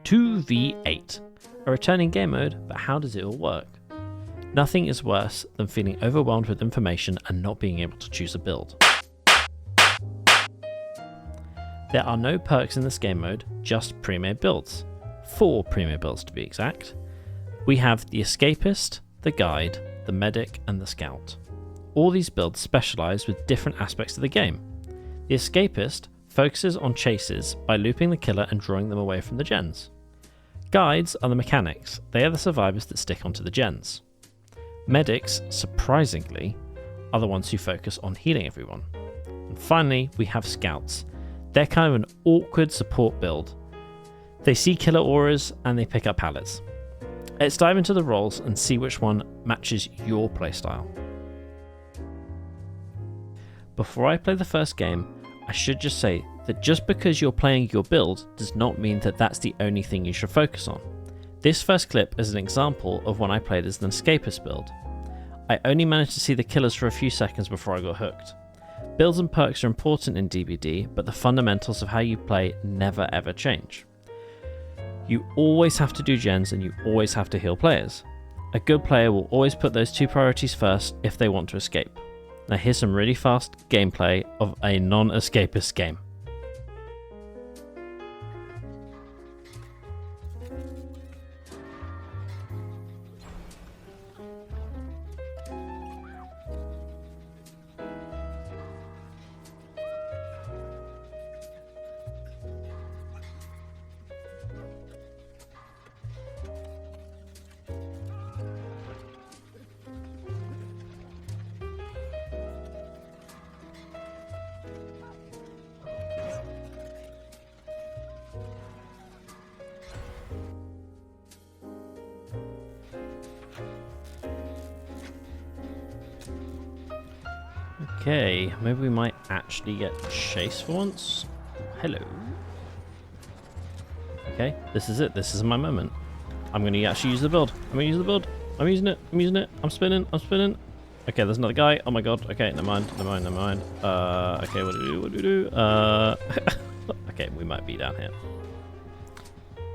2v8, a returning game mode, but how does it all work? Nothing is worse than feeling overwhelmed with information and not being able to choose a build. There are no perks in this game mode, just pre-made builds. 4 pre-made builds to be exact. We have the Escapist, the Guide, the Medic, and the Scout. All these builds specialise with different aspects of the game. The Escapist focuses on chases by looping the killer and drawing them away from the gens. Guides are the mechanics, they are the survivors that stick onto the gens. Medics, surprisingly, are the ones who focus on healing everyone. And finally, we have Scouts. They're kind of an awkward support build. They see killer auras and they pick up pallets. Let's dive into the roles and see which one matches your playstyle. Before I play the first game, I should just say that just because you're playing your build does not mean that that's the only thing you should focus on. This first clip is an example of when I played as an Escapist build. I only managed to see the killers for a few seconds before I got hooked. Builds and perks are important in DBD, but the fundamentals of how you play never ever change. You always have to do gens and you always have to heal players. A good player will always put those 2 priorities first if they want to escape. Now here's some really fast gameplay of a non-escapist game. Okay, maybe we might actually get chased for once. Hello. Okay, this is it. This is my moment. I'm going to actually use the build. I'm going to use the build. I'm using it. I'm using it. I'm spinning. I'm spinning. Okay, there's another guy. Oh my god. Okay, never mind. Never mind. Never mind. Okay, what do we do? What do we do? Okay, we might be down here.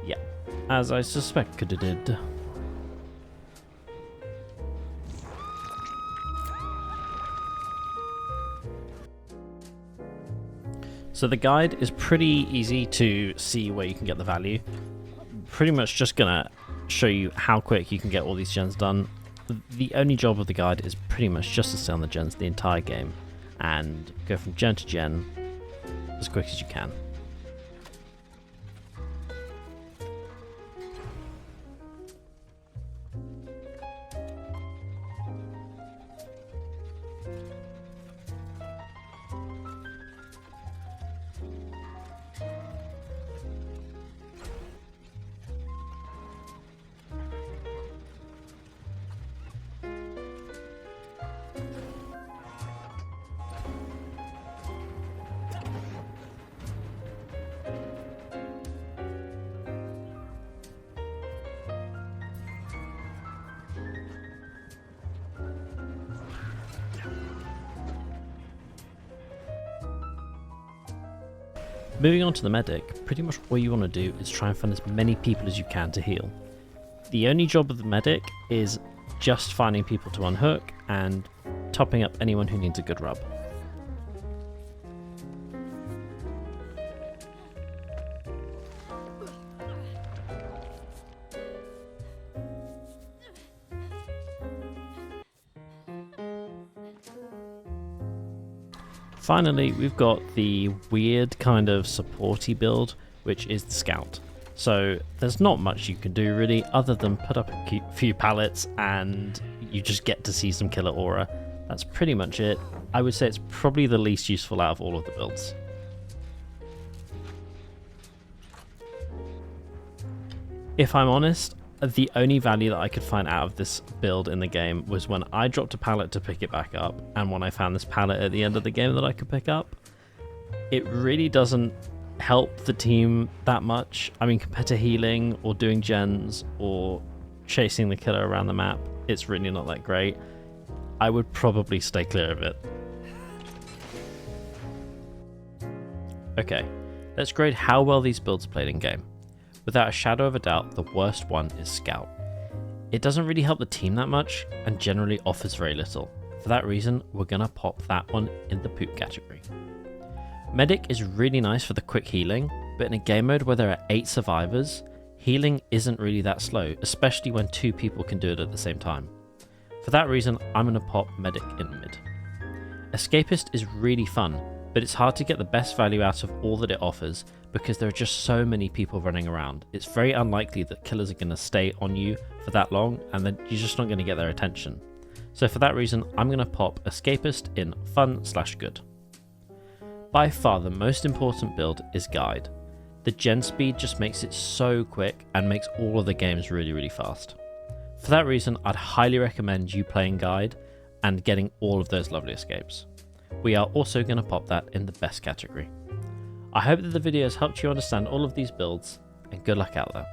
Yeah, as I suspected. So the guide is pretty easy to see where you can get the value. Pretty much just gonna show you how quick you can get all these gens done. The only job of the guide is pretty much just to stay on the gens the entire game and go from gen to gen as quick as you can. Moving on to the medic, pretty much all you want to do is try and find as many people as you can to heal. The only job of the medic is just finding people to unhook and topping up anyone who needs a good rub. Finally, we've got the weird kind of supporty build, which is the Scout. So there's not much you can do really, other than put up a few pallets and you just get to see some killer aura. That's pretty much it. I would say it's probably the least useful out of all of the builds. If I'm honest, the only value that I could find out of this build in the game was when I dropped a pallet to pick it back up, and when I found this pallet at the end of the game that I could pick up. It really doesn't help the team that much. I mean, compared to healing or doing gens or chasing the killer around the map, it's really not that great. I would probably stay clear of it. Okay, let's grade how well these builds played in game. without a shadow of a doubt, the worst one is Scout. It doesn't really help the team that much and generally offers very little. For that reason, we're gonna pop that one in the poop category. Medic is really nice for the quick healing, but in a game mode where there are 8 survivors, healing isn't really that slow, especially when 2 people can do it at the same time. For that reason, I'm gonna pop Medic in mid. Escapist is really fun, but it's hard to get the best value out of all that it offers because there are just so many people running around. It's very unlikely that killers are going to stay on you for that long and then you're just not going to get their attention. So for that reason, I'm going to pop Escapist in fun/good. By far the most important build is Guide. The gen speed just makes it so quick and makes all of the games really fast. For that reason, I'd highly recommend you playing Guide and getting all of those lovely escapes. We are also going to pop that in the best category. I hope that the video has helped you understand all of these builds, and good luck out there.